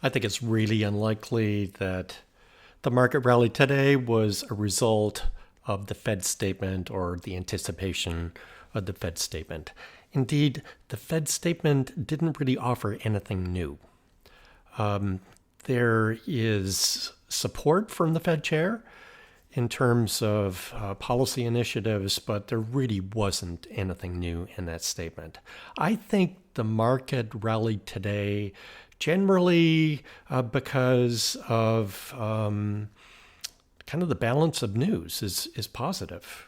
I think it's really unlikely that the market rally today was a result of the Fed statement or the anticipation of the Fed statement. Indeed, the Fed statement didn't really offer anything new. There is support from the Fed chair in terms of policy initiatives, but there really wasn't anything new in that statement. I think the market rallied today generally because of kind of the balance of news is positive.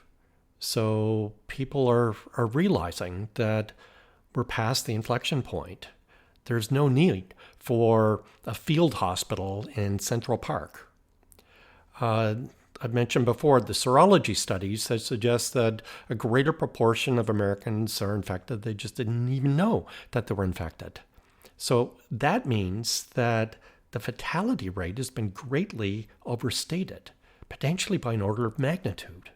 So people are realizing that we're past the inflection point. There's no need for a field hospital in Central Park. I've mentioned before the serology studies that suggest that a greater proportion of Americans are infected. They just didn't even know that they were infected. So that means that the fatality rate has been greatly overstated, potentially by an order of magnitude.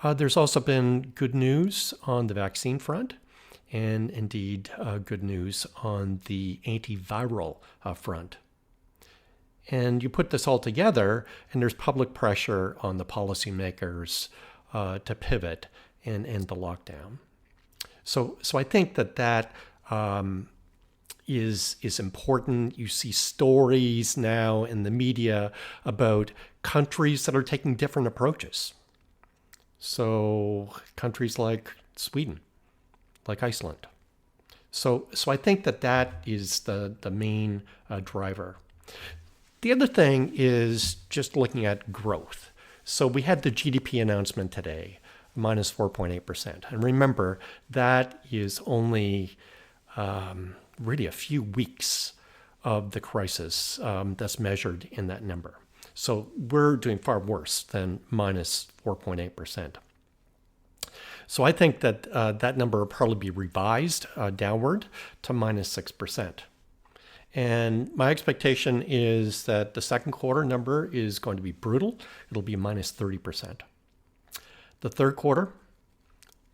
There's also been good news on the vaccine front, and indeed good news on the antiviral front. And you put this all together, and there's public pressure on the policymakers to pivot and end the lockdown. So I think that is important. You see stories now in the media about countries that are taking different approaches. So countries like Sweden, like Iceland. So I think that is the main driver. The other thing is just looking at growth. So we had the GDP announcement today, minus 4.8%. And remember, that is only really a few weeks of the crisis that's measured in that number. So we're doing far worse than minus 4.8%. So I think that that number will probably be revised downward to minus 6%. And my expectation is that the second quarter number is going to be brutal. It'll be minus 30%. The third quarter,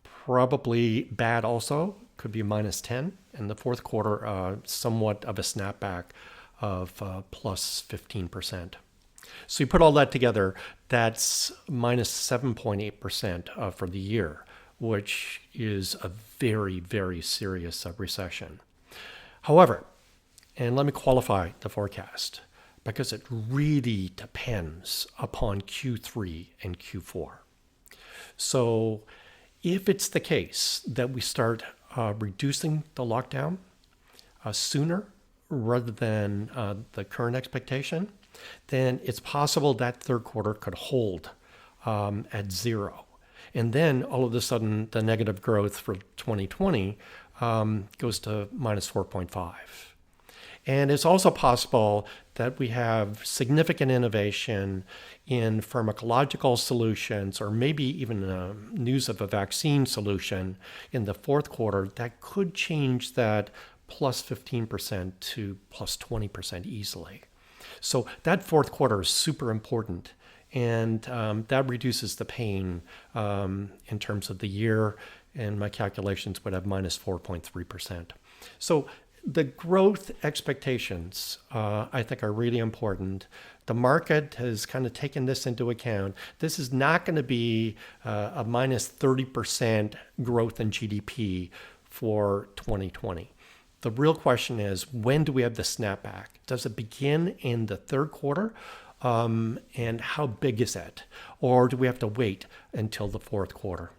probably bad also, could be minus 10. And the fourth quarter, somewhat of a snapback of plus 15%. So you put all that together, that's minus 7.8% for the year, which is a very, very serious recession. However, and let me qualify the forecast, because it really depends upon Q3 and Q4. So if it's the case that we start reducing the lockdown sooner rather than the current expectation, then it's possible that third quarter could hold at zero. And then all of a sudden, the negative growth for 2020 goes to minus 4.5. And it's also possible that we have significant innovation in pharmacological solutions, or maybe even news of a vaccine solution in the fourth quarter that could change that plus 15% to plus 20% easily. So that fourth quarter is super important. And that reduces the pain in terms of the year. And my calculations would have minus 4.3%. So the growth expectations, I think, are really important. The market has kind of taken this into account. This is not going to be a minus 30% growth in GDP for 2020. The real question is, when do we have the snapback? Does it begin in the third quarter? And how big is that? Or do we have to wait until the fourth quarter?